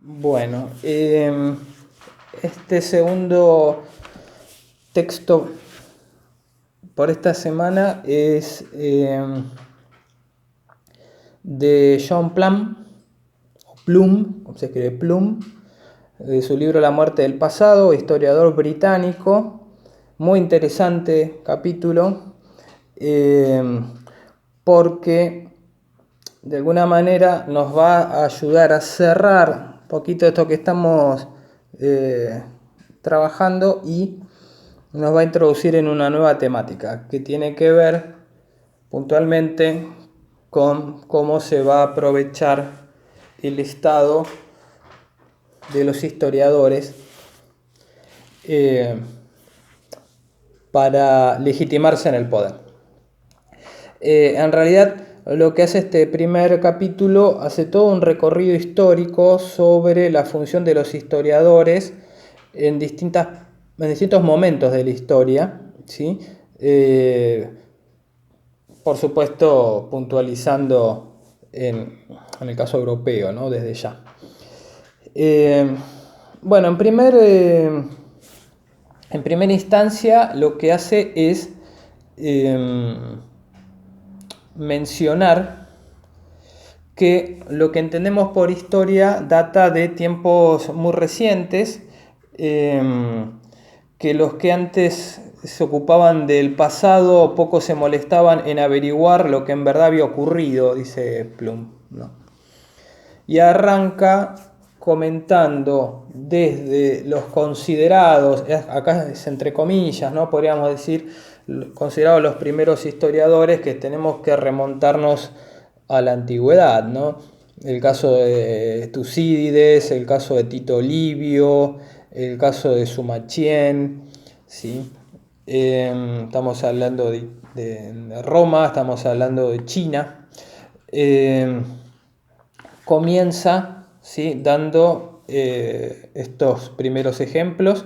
Bueno, este segundo texto por esta semana es de John Plum, o Plum, como se escribe Plum, de su libro La muerte del pasado, historiador británico. Muy interesante capítulo, porque de alguna manera nos va a ayudar a cerrar un poquito esto que estamos trabajando y nos va a introducir en una nueva temática que tiene que ver puntualmente con cómo se va a aprovechar el estado de los historiadores para legitimarse en el poder. En realidad, lo que hace este primer capítulo hace todo un recorrido histórico sobre la función de los historiadores en distintos momentos de la historia, ¿sí? Por supuesto, puntualizando en el caso europeo, ¿no? Desde ya. Bueno, en primera instancia, lo que hace es mencionar que lo que entendemos por historia data de tiempos muy recientes, que los que antes se ocupaban del pasado poco se molestaban en averiguar lo que en verdad había ocurrido, dice Plum, ¿no? Y arranca comentando desde los considerados, acá es entre comillas, ¿no? Podríamos decir, considerados los primeros historiadores, que tenemos que remontarnos a la antigüedad, ¿no? El caso de Tucídides, el caso de Tito Livio, el caso de Sumachien, ¿sí? Estamos hablando de Roma, estamos hablando de China. Comienza, ¿sí? Dando estos primeros ejemplos,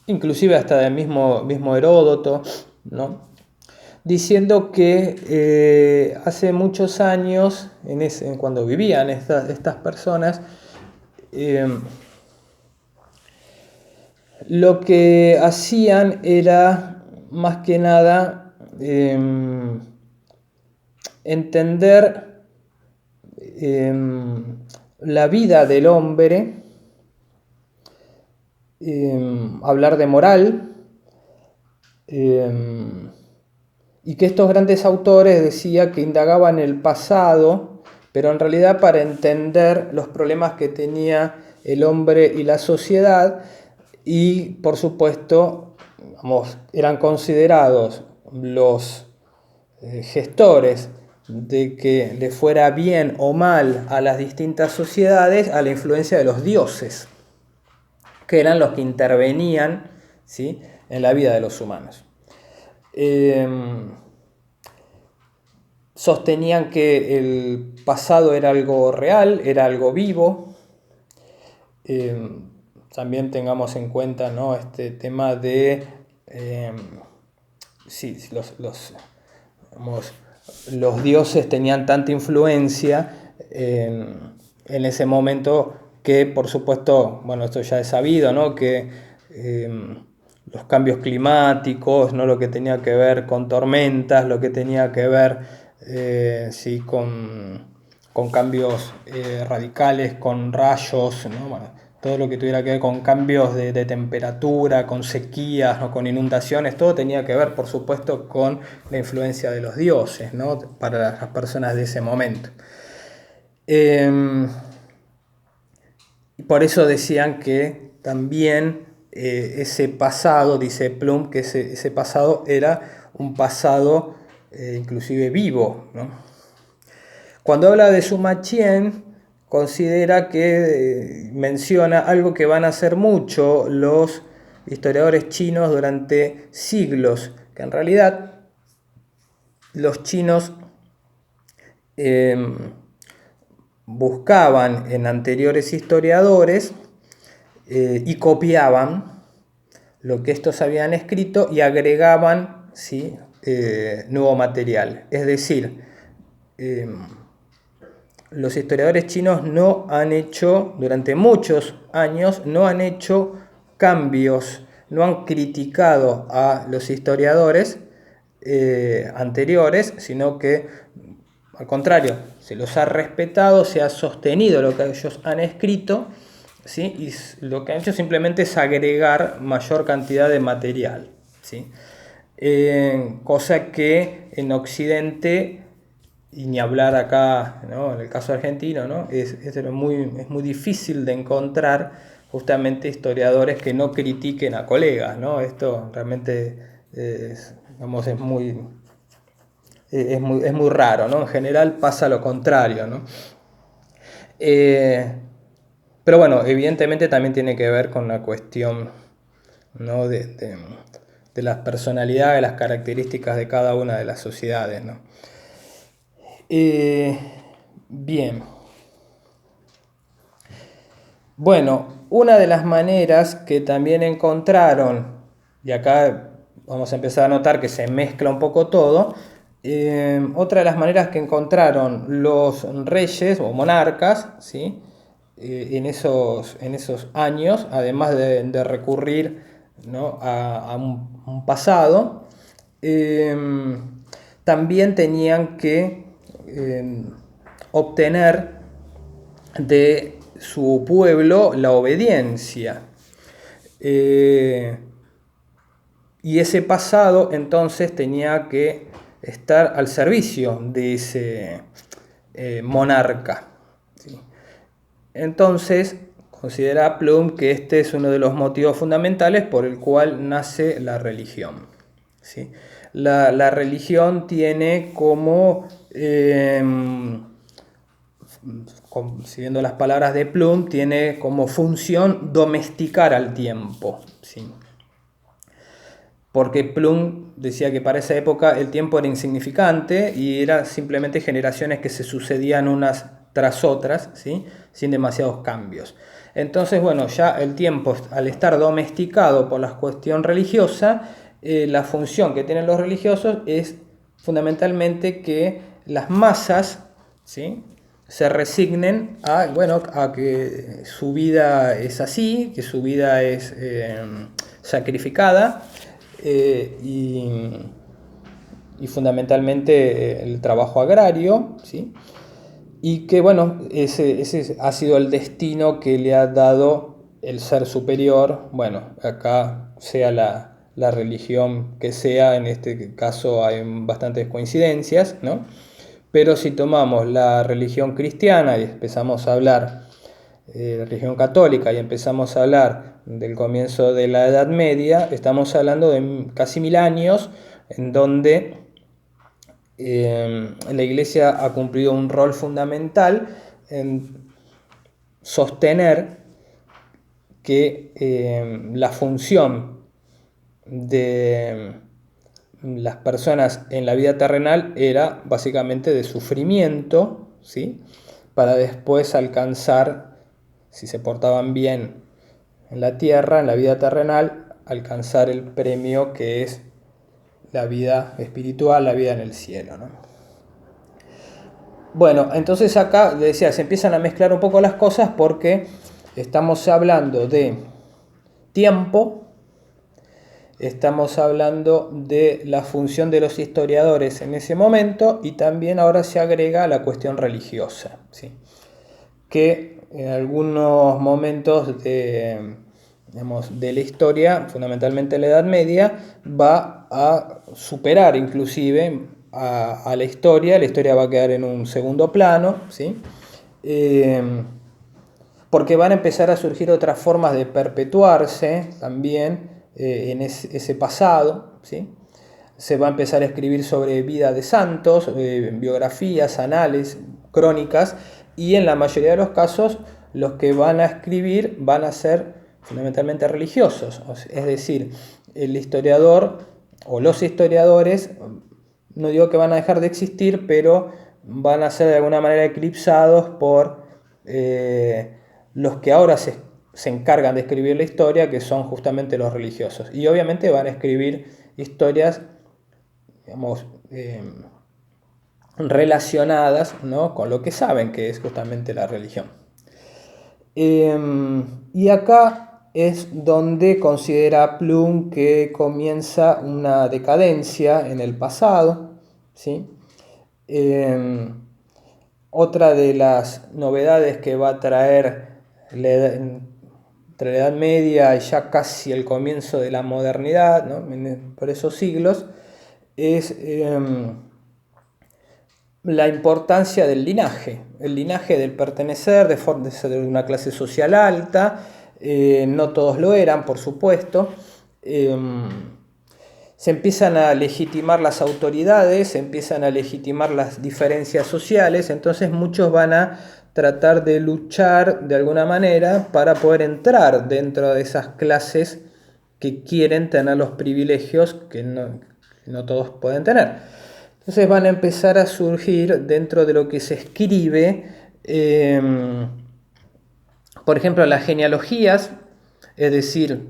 inclusive hasta del mismo Heródoto, ¿no? Diciendo que hace muchos años, cuando vivían estas personas, lo que hacían era más que nada entender la vida del hombre, hablar de moral, y que estos grandes autores decía que indagaban el pasado, pero en realidad para entender los problemas que tenía el hombre y la sociedad, y por supuesto, eran considerados los gestores de que le fuera bien o mal a las distintas sociedades a la influencia de los dioses, que eran los que intervenían, ¿sí?, en la vida de los humanos. Sostenían que el pasado era algo real, era algo vivo. También tengamos en cuenta, ¿no?, este tema de los dioses tenían tanta influencia en ese momento que, por supuesto, bueno, esto ya es sabido, ¿no?, que los cambios climáticos, ¿no?, lo que tenía que ver con tormentas, lo que tenía que ver sí, con cambios radicales, con rayos, ¿no?, bueno, todo lo que tuviera que ver con cambios de temperatura, con sequías, ¿no?, con inundaciones, todo tenía que ver, por supuesto, con la influencia de los dioses, ¿no?, para las personas de ese momento. Por eso decían que también ese pasado, dice Plum, que ese pasado era un pasado inclusive vivo, ¿no? Cuando habla de Sumachien, considera que menciona algo que van a hacer mucho los historiadores chinos durante siglos, que en realidad los chinos buscaban en anteriores historiadores y copiaban lo que estos habían escrito y agregaban, ¿sí?, nuevo material. Es decir, los historiadores chinos no han hecho, durante muchos años, no han hecho cambios, no han criticado a los historiadores anteriores, sino que, al contrario, se los ha respetado, se ha sostenido lo que ellos han escrito, ¿sí? Y lo que han hecho simplemente es agregar mayor cantidad de material, ¿sí? Cosa que en Occidente, y ni hablar acá, ¿no? En el caso argentino, ¿no? Es muy difícil de encontrar justamente historiadores que no critiquen a colegas, ¿no? Esto realmente digamos, es muy raro, ¿no? En general pasa lo contrario, ¿no? Pero bueno, evidentemente también tiene que ver con la cuestión, ¿no? de las personalidades, las características de cada una de las sociedades, ¿no? Bien. Bueno, una de las maneras que también encontraron, y acá vamos a empezar a notar que se mezcla un poco todo, otra de las maneras que encontraron los reyes o monarcas, ¿sí? En esos años, además de recurrir, ¿no? a un pasado, también tenían que obtener de su pueblo la obediencia. Y ese pasado entonces tenía que estar al servicio de ese monarca, ¿sí? Entonces considera Plum que este es uno de los motivos fundamentales por el cual nace la religión, ¿sí? La religión tiene como, siguiendo las palabras de Plum, tiene como función domesticar al tiempo, ¿sí? Porque Plum decía que para esa época el tiempo era insignificante y eran simplemente generaciones que se sucedían unas tras otras, ¿sí? Sin demasiados cambios. Entonces, bueno, ya el tiempo, al estar domesticado por la cuestión religiosa, la función que tienen los religiosos es fundamentalmente que las masas, ¿sí? Se resignen a que su vida es así, que su vida es sacrificada, y fundamentalmente el trabajo agrario, ¿sí? Y que bueno, ese ha sido el destino que le ha dado el ser superior, bueno, acá sea la religión que sea, en este caso hay bastantes coincidencias, ¿no? Pero si tomamos la religión cristiana y empezamos a hablar de religión católica y empezamos a hablar del comienzo de la Edad Media, estamos hablando de casi 1000 años en donde la Iglesia ha cumplido un rol fundamental en sostener que la función de las personas en la vida terrenal era básicamente de sufrimiento, ¿sí? Para después alcanzar, si se portaban bien en la tierra, en la vida terrenal, alcanzar el premio que es la vida espiritual, la vida en el cielo, ¿no? Bueno, entonces acá, decía, se empiezan a mezclar un poco las cosas porque estamos hablando de tiempo, estamos hablando de la función de los historiadores en ese momento y también ahora se agrega la cuestión religiosa, ¿sí? Que en algunos momentos de la historia, fundamentalmente en la Edad Media, va a superar inclusive a la historia va a quedar en un segundo plano, ¿sí? Porque van a empezar a surgir otras formas de perpetuarse también en ese pasado, ¿sí? Se va a empezar a escribir sobre vida de santos, biografías, anales, crónicas, y en la mayoría de los casos los que van a escribir van a ser fundamentalmente religiosos, es decir, el historiador o los historiadores, no digo que van a dejar de existir, pero van a ser de alguna manera eclipsados por los que ahora se encargan de escribir la historia, que son justamente los religiosos. Y obviamente van a escribir historias, digamos, relacionadas, ¿no?, con lo que saben que es justamente la religión. Y acá es donde considera Plum que comienza una decadencia en el pasado, ¿sí? Otra de las novedades que va a traer entre la Edad Media y ya casi el comienzo de la modernidad, ¿no?, por esos siglos, es la importancia del linaje, el linaje del pertenecer, de ser de una clase social alta. No todos lo eran, por supuesto. Se empiezan a legitimar las autoridades, se empiezan a legitimar las diferencias sociales, entonces muchos van a tratar de luchar de alguna manera para poder entrar dentro de esas clases que quieren tener los privilegios que no todos pueden tener. Entonces van a empezar a surgir dentro de lo que se escribe, por ejemplo, las genealogías, es decir,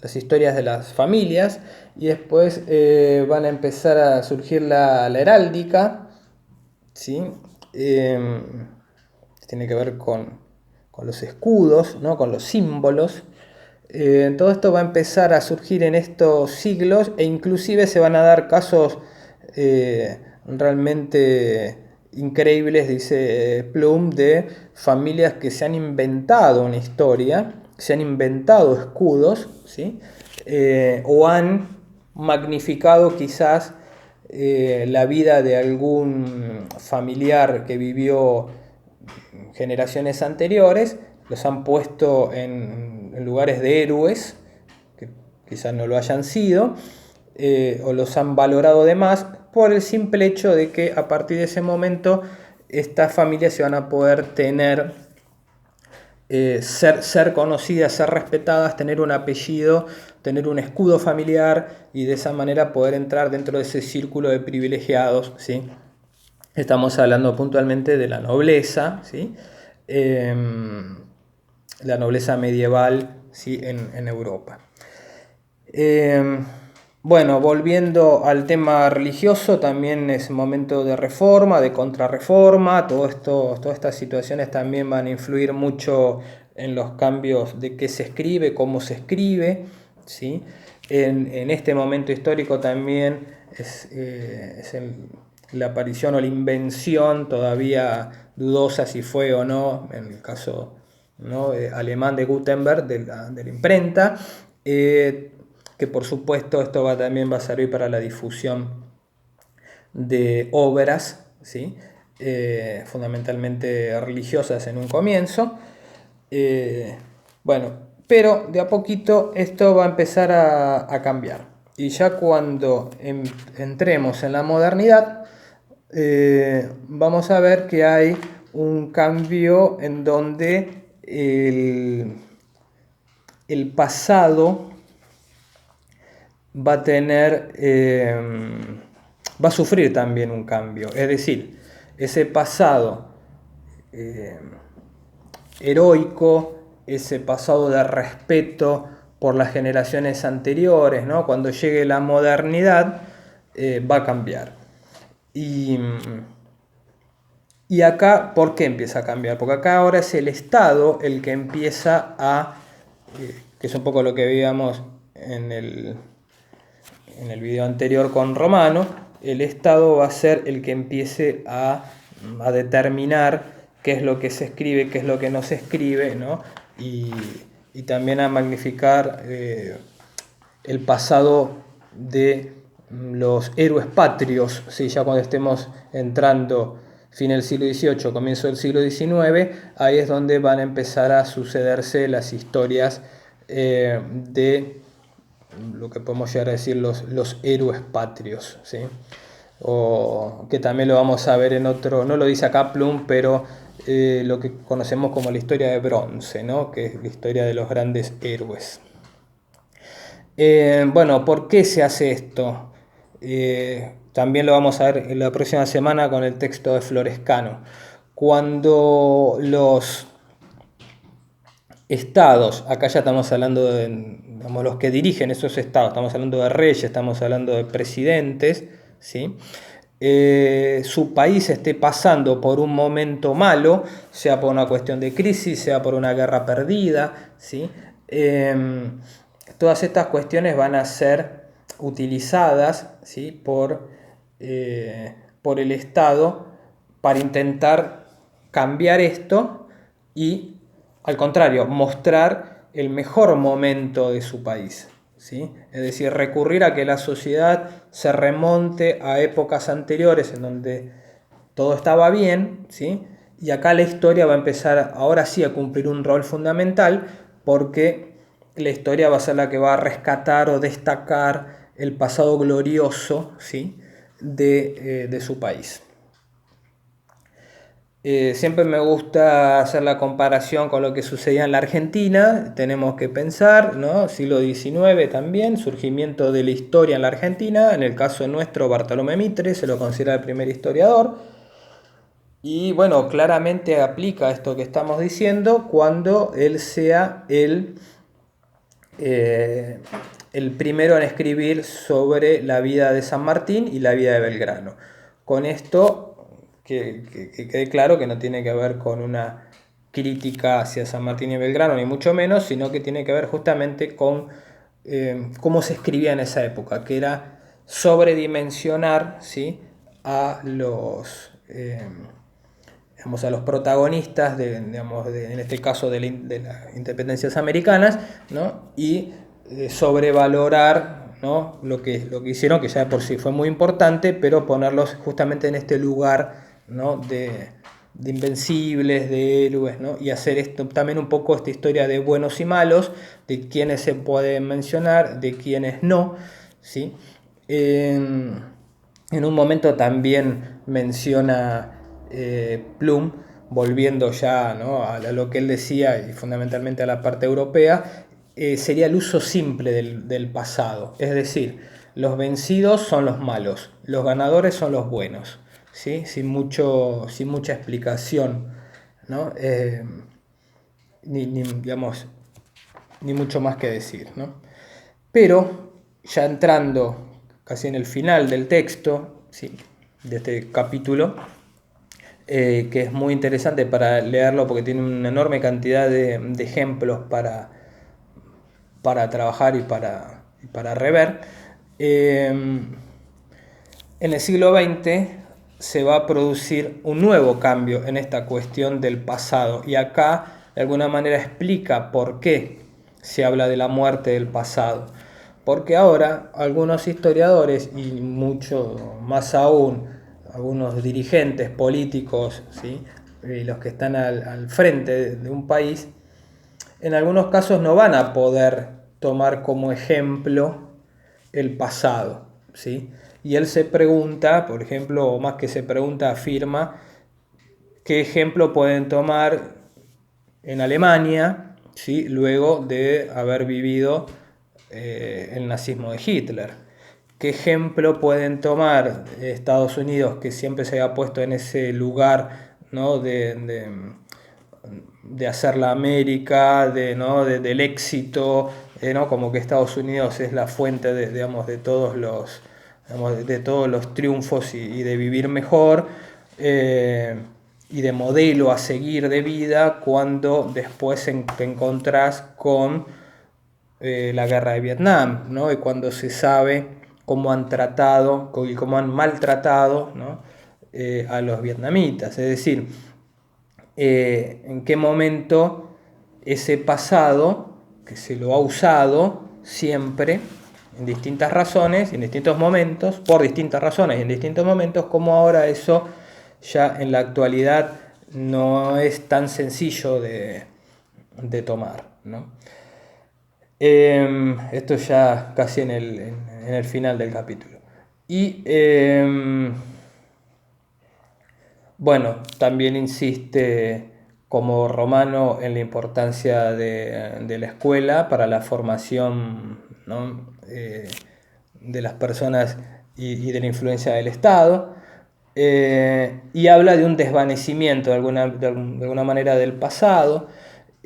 las historias de las familias, y después van a empezar a surgir la heráldica, ¿sí? Tiene que ver con los escudos, ¿no?, con los símbolos. Todo esto va a empezar a surgir en estos siglos, e inclusive se van a dar casos realmente increíbles, dice Plum, de familias que se han inventado una historia, se han inventado escudos, ¿sí? O han magnificado quizás la vida de algún familiar que vivió generaciones anteriores, los han puesto en lugares de héroes, que quizás no lo hayan sido, o los han valorado de más por el simple hecho de que a partir de ese momento estas familias se van a poder tener, ser conocidas, ser respetadas, tener un apellido, tener un escudo familiar, y de esa manera poder entrar dentro de ese círculo de privilegiados, ¿sí? Estamos hablando puntualmente de la nobleza, ¿sí? La nobleza medieval, ¿sí?, en Europa. Bueno, volviendo al tema religioso, también es momento de reforma, de contrarreforma. Todas estas situaciones también van a influir mucho en los cambios de qué se escribe, cómo se escribe, ¿sí? En este momento histórico también es la aparición o la invención, todavía dudosa si fue o no, en el caso, ¿no?, alemán de Gutenberg, de la imprenta, que por supuesto esto también va a servir para la difusión de obras, ¿sí? Fundamentalmente religiosas en un comienzo. Bueno, pero de a poquito esto va a empezar a cambiar. Y ya cuando entremos en la modernidad, vamos a ver que hay un cambio en donde el pasado va a tener, va a sufrir también un cambio. Es decir, ese pasado heroico, ese pasado de respeto por las generaciones anteriores, ¿no?, cuando llegue la modernidad, va a cambiar. Y acá, ¿por qué empieza a cambiar? Porque acá ahora es el Estado el que empieza a, que es un poco lo que veíamos en el video anterior con Romano, el Estado va a ser el que empiece a determinar qué es lo que se escribe, qué es lo que no se escribe, ¿no? Y también a magnificar el pasado de los héroes patrios, ¿sí? Ya cuando estemos entrando fin del siglo XVIII, comienzo del siglo XIX, ahí es donde van a empezar a sucederse las historias de lo que podemos llegar a decir los héroes patrios, ¿sí? O que también lo vamos a ver en otro, no lo dice acá Plum, pero lo que conocemos como la historia de bronce, ¿no?, que es la historia de los grandes héroes. Bueno, ¿por qué se hace esto? También lo vamos a ver en la próxima semana con el texto de Florescano. Cuando los estados, acá ya estamos hablando de, digamos, los que dirigen esos estados, estamos hablando de reyes, estamos hablando de presidentes, ¿sí? su país esté pasando por un momento malo, sea por una cuestión de crisis, sea por una guerra perdida, ¿sí? Todas estas cuestiones van a ser utilizadas, ¿sí? Por el Estado para intentar cambiar esto y, al contrario, mostrar el mejor momento de su país, ¿sí? Es decir, recurrir a que la sociedad se remonte a épocas anteriores en donde todo estaba bien, ¿sí? Y acá la historia va a empezar ahora sí a cumplir un rol fundamental, porque la historia va a ser la que va a rescatar o destacar el pasado glorioso, ¿sí? de su país. Siempre me gusta hacer la comparación con lo que sucedía en la Argentina. Tenemos que pensar, ¿no? Siglo XIX también, surgimiento de la historia en la Argentina. En el caso nuestro, Bartolomé Mitre se lo considera el primer historiador. Y bueno, claramente aplica esto que estamos diciendo cuando él sea el primero en escribir sobre la vida de San Martín y la vida de Belgrano. Con esto que quede claro que no tiene que ver con una crítica hacia San Martín y Belgrano, ni mucho menos, sino que tiene que ver justamente con cómo se escribía en esa época, que era sobredimensionar, ¿sí? a los... digamos, a los protagonistas en este caso de las independencias americanas, ¿no? Y sobrevalorar, ¿no? lo que hicieron, que ya de por sí fue muy importante, pero ponerlos justamente en este lugar, ¿no? de invencibles, de héroes, ¿no? Y hacer esto también un poco esta historia de buenos y malos, de quienes se pueden mencionar, de quienes no, ¿sí? En un momento también menciona Plum, volviendo ya, ¿no? a lo que él decía y fundamentalmente a la parte europea, sería el uso simple del pasado. Es decir, los vencidos son los malos, los ganadores son los buenos, ¿sí? Sin mucha explicación, ¿no? Digamos, ni mucho más que decir, ¿no? Pero ya entrando casi en el final del texto, ¿sí? de este capítulo, que es muy interesante para leerlo porque tiene una enorme cantidad de ejemplos para trabajar y para rever. En el siglo XX se va a producir un nuevo cambio en esta cuestión del pasado, y acá de alguna manera explica por qué se habla de la muerte del pasado. Porque ahora algunos historiadores, y mucho más aún algunos dirigentes políticos, ¿sí? Los que están al frente de un país, en algunos casos no van a poder tomar como ejemplo el pasado, ¿sí? Y él se pregunta, por ejemplo, o más que se pregunta, afirma, ¿qué ejemplo pueden tomar en Alemania, ¿sí? luego de haber vivido el nazismo de Hitler? ¿Qué ejemplo pueden tomar Estados Unidos, que siempre se había puesto en ese lugar, ¿no? de hacer la América, ¿no? del éxito, ¿no? como que Estados Unidos es la fuente digamos, de todos los triunfos y de vivir mejor, y de modelo a seguir de vida, cuando después te encontrás con la guerra de Vietnam, ¿no? y cuando se sabe cómo han tratado y cómo han maltratado, ¿no? a los vietnamitas. Es decir, en qué momento ese pasado, que se lo ha usado siempre, en distintas razones, en distintos momentos, por distintas razones y en distintos momentos, como ahora eso ya en la actualidad no es tan sencillo de tomar, ¿no? Esto ya casi en el final del capítulo. Y bueno, también insiste como Romano en la importancia de la escuela para la formación, ¿no? de las personas y de la influencia del Estado, y habla de un desvanecimiento de alguna manera del pasado.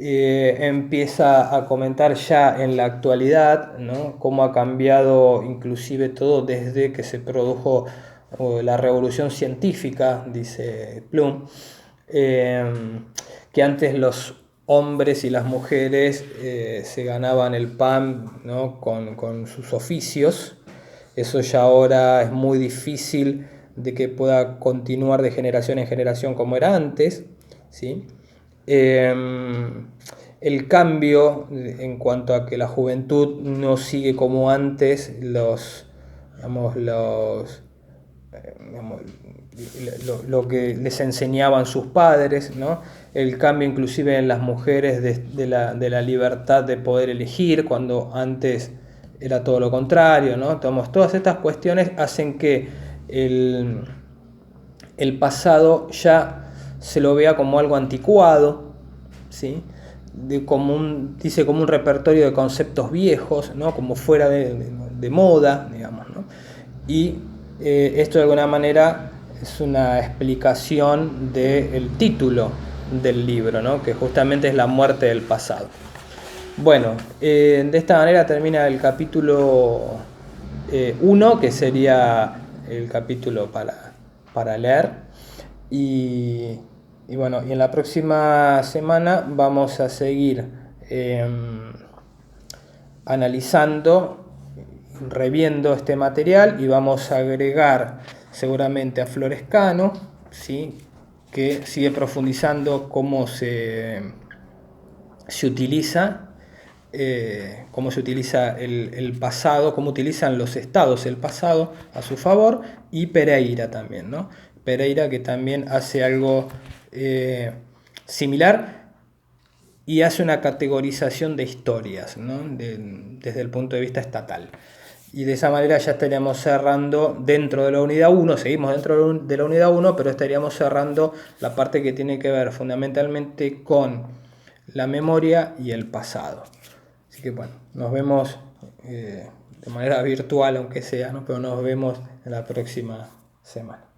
Empieza a comentar ya en la actualidad, ¿no? cómo ha cambiado inclusive todo desde que se produjo o la revolución científica, dice Plum, que antes los hombres y las mujeres se ganaban el pan, ¿no? con sus oficios. Eso ya ahora es muy difícil de que pueda continuar de generación en generación como era antes, ¿sí? El cambio en cuanto a que la juventud no sigue como antes digamos, lo que les enseñaban sus padres, ¿no? El cambio inclusive en las mujeres de la libertad de poder elegir, cuando antes era todo lo contrario, ¿no? Todas estas cuestiones hacen que el pasado ya se lo vea como algo anticuado, ¿sí? Dice como un repertorio de conceptos viejos, ¿no? Como fuera de moda, digamos, ¿no? Y esto de alguna manera es una explicación del título del libro, ¿no? Que justamente es la muerte del pasado. Bueno, de esta manera termina el capítulo 1, que sería el capítulo para leer. Y bueno, y en la próxima semana vamos a seguir analizando, reviendo este material, y vamos a agregar seguramente a Florescano, ¿sí? Que sigue profundizando cómo se utiliza el pasado, cómo utilizan los estados el pasado a su favor, y Pereira también, ¿no? Pereira, que también hace algo similar y hace una categorización de historias, ¿no? Desde el punto de vista estatal. Y de esa manera ya estaríamos cerrando dentro de la unidad 1, seguimos dentro de la unidad 1, pero estaríamos cerrando la parte que tiene que ver fundamentalmente con la memoria y el pasado. Así que bueno, nos vemos de manera virtual, aunque sea, ¿no? Pero nos vemos en la próxima semana.